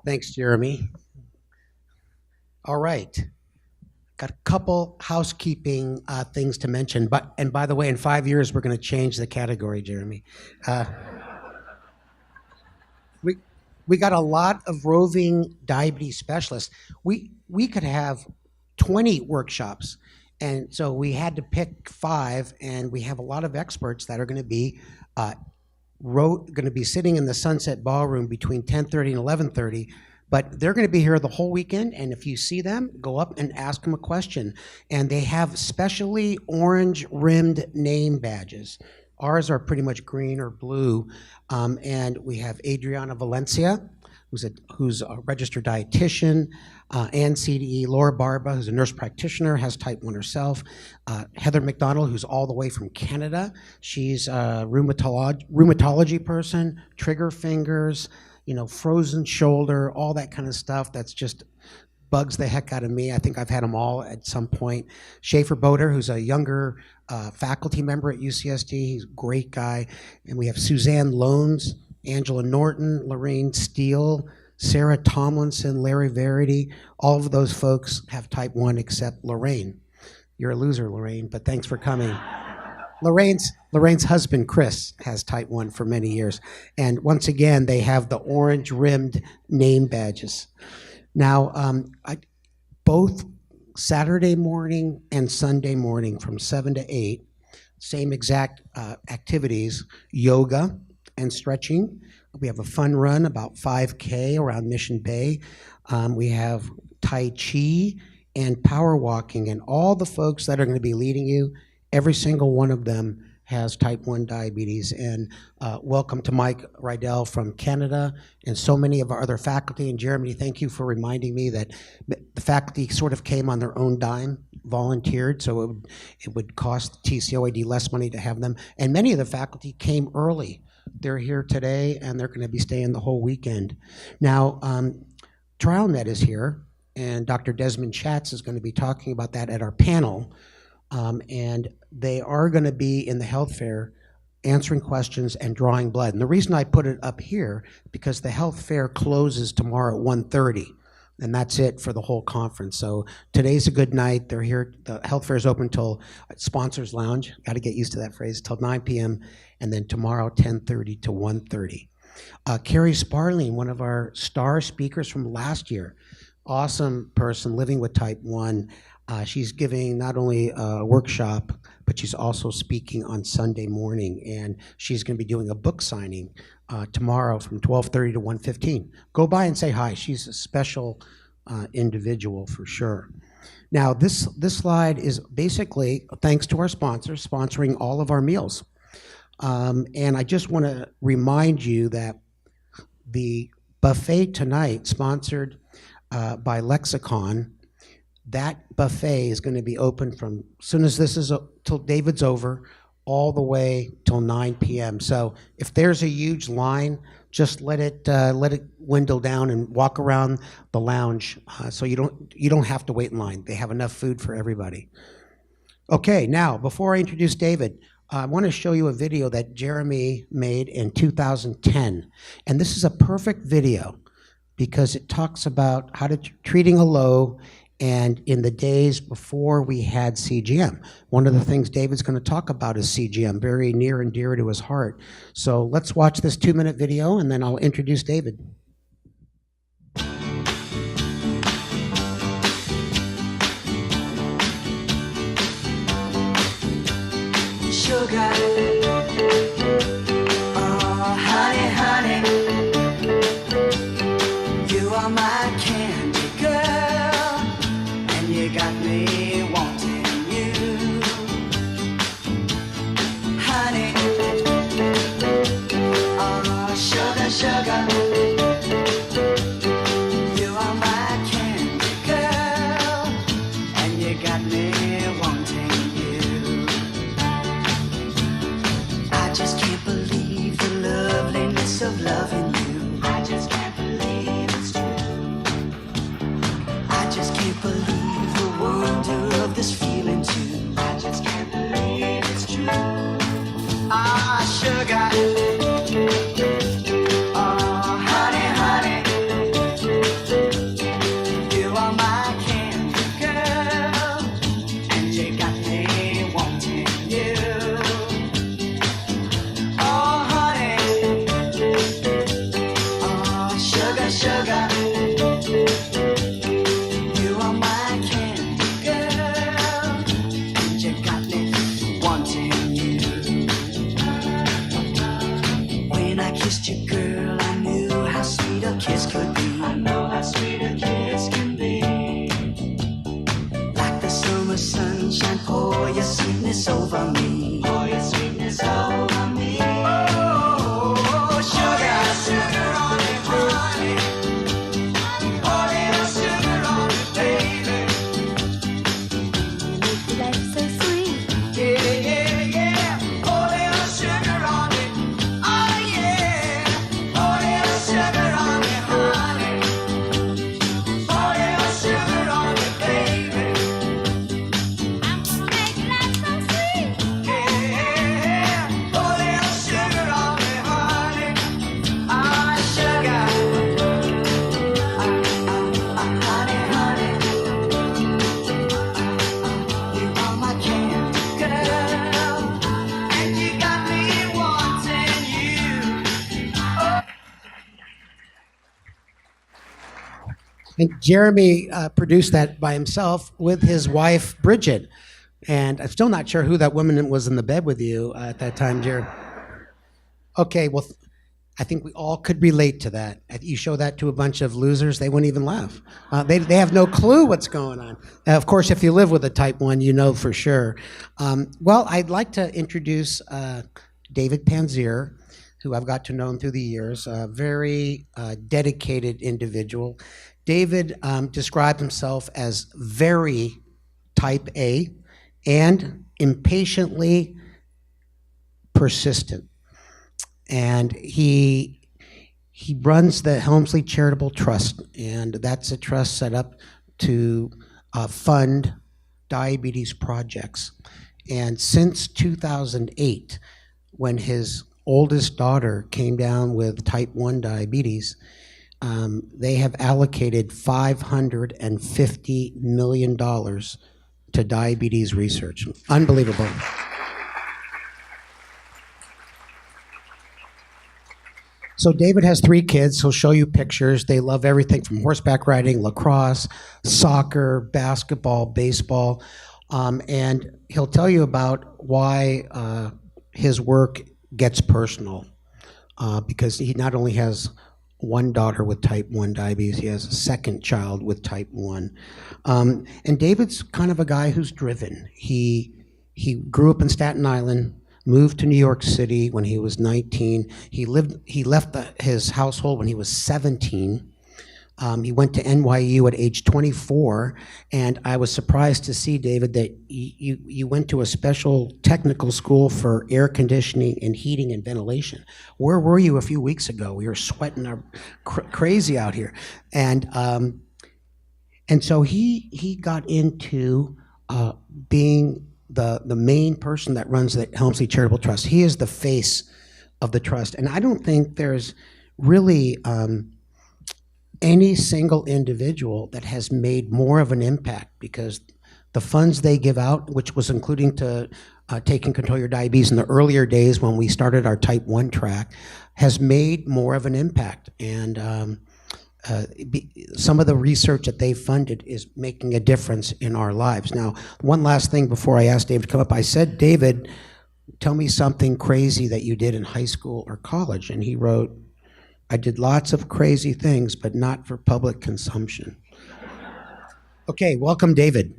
Thanks, Jeremy. All right. Got a couple housekeeping things to mention. And by the way, in 5 years, we're going to change the category, Jeremy. Uh, we, we got a lot of roving diabetes specialists. We could have 20 workshops. And so we had to pick 5, and we have a lot of experts that are going to be sitting in the Sunset Ballroom between 10:30 and 11:30, but they're going to be here the whole weekend, and if you see them, go up and ask them a question. And they have specially orange-rimmed name badges. Ours are pretty much green or blue, and we have Adriana Valencia, who's a registered dietitian, Ann CDE, Laura Barba, who's a nurse practitioner, has type 1 herself, Heather McDonald, who's all the way from Canada. She's a rheumatology person, trigger fingers, frozen shoulder, all that kind of stuff. That's just bugs the heck out of me. I think I've had them all at some point. Schaefer Boder, who's a younger faculty member at UCSD. He's a great guy. And we have Suzanne Loans, Angela Norton, Lorraine Steele, Sarah Tomlinson, Larry Verity. All of those folks have type 1 except Lorraine. You're a loser, Lorraine, but thanks for coming. Lorraine's husband, Chris, has type 1 for many years. And once again, they have the orange-rimmed name badges. Now, both Saturday morning and Sunday morning from 7 to 8, same exact activities, yoga and stretching. We have a fun run, about 5K around Mission Bay. We have Tai Chi and power walking, and all the folks that are going to be leading you, every single one of them has type 1 diabetes. And welcome to Mike Rydell from Canada and so many of our other faculty. And Jeremy, thank you for reminding me that the faculty sort of came on their own dime, volunteered, so it would cost TCOAD less money to have them. And many of the faculty came early. They're here today, and they're going to be staying the whole weekend. Now, TrialNet is here, and Dr. Desmond Schatz is going to be talking about that at our panel. And they are going to be in the health fair answering questions and drawing blood. And the reason I put it up here, because the health fair closes tomorrow at 1:30, and that's it for the whole conference. So today's a good night. They're here. The health fair is open till Sponsors Lounge. Got to get used to that phrase, till 9 p.m. And then tomorrow, 10:30 to 1:30. Carrie Sparling, one of our star speakers from last year, awesome person living with type 1. She's giving not only a workshop, but she's also speaking on Sunday morning, and she's going to be doing a book signing tomorrow from 12:30 to 1:15. Go by and say hi. She's a special individual for sure. Now, this slide is basically thanks to our sponsors sponsoring all of our meals. And I just want to remind you that the buffet tonight, sponsored by Lexicon, that buffet is going to be open from as soon as this is till David's over, all the way till 9 p.m. So if there's a huge line, just let it dwindle down and walk around the lounge, so you don't have to wait in line. They have enough food for everybody. Okay, now before I introduce David, I want to show you a video that Jeremy made in 2010, and this is a perfect video because it talks about how to treating a low. And in the days before we had CGM, one of the things David's going to talk about is CGM, very near and dear to his heart. So let's watch this 2-minute video, and then I'll introduce David. Sugar, oh honey, honey, you are my candy girl, and you got me wanting you, honey, oh sugar, sugar, you are my candy girl, and you got me wanting you. I just can't believe the loveliness of loving you. I just can't believe it's true. I just can't believe the wonder of this feeling too. I just can't believe it's true. Ah, sugar. Oh, honey, honey. I kissed you, girl, I knew how sweet a kiss could be. I know how sweet a kiss can be. Like the summer sunshine, pour your sweetness over me. Pour your sweetness over me. Oh, sugar, sugar on it, honey. Pour little sugar on it, baby. Life so sweet. Yeah, yeah, yeah. Pour little sugar on it. Oh, yeah. Pour little sugar on it, honey. Pour little sugar on it, baby. I'm gonna make life so sweet. Yeah, pour little sugar on it, honey. Ah, sugar. Honey, honey. You are my candy girl, and you got me wanting you. And Jeremy produced that by himself with his wife, Bridget. And I'm still not sure who that woman was in the bed with you at that time, Jeremy. Okay, well, I think we all could relate to that. If you show that to a bunch of losers, they wouldn't even laugh. They have no clue what's going on. Of course, if you live with a type 1, you know for sure. Well, I'd like to introduce David Panzier, who I've got to know through the years, a very dedicated individual. David described himself as very type A and impatiently persistent. And he runs the Helmsley Charitable Trust, and that's a trust set up to fund diabetes projects. And since 2008, when his oldest daughter came down with type 1 diabetes, they have allocated $550 million to diabetes research. Unbelievable. So David has 3 kids. He'll show you pictures. They love everything from horseback riding, lacrosse, soccer, basketball, baseball. And he'll tell you about why his work gets personal. Because he not only has one daughter with type 1 diabetes, he has a second child with type 1. And David's kind of a guy who's driven. He grew up in Staten Island, moved to New York City when he was 19. He left his household when he was 17. He went to NYU at age 24, and I was surprised to see, David, that you went to a special technical school for air conditioning and heating and ventilation. Where were you a few weeks ago? We were sweating crazy out here, and so he got into being the main person that runs the Helmsley Charitable Trust. He is the face of the trust, and I don't think there's really any single individual that has made more of an impact, because the funds they give out, which was including to taking control of your diabetes in the earlier days when we started our type 1 track, has made more of an impact. And some of the research that they funded is making a difference in our lives. Now, one last thing before I ask David to come up. I said, David, tell me something crazy that you did in high school or college. And he wrote, I did lots of crazy things, but not for public consumption. Okay, welcome, David.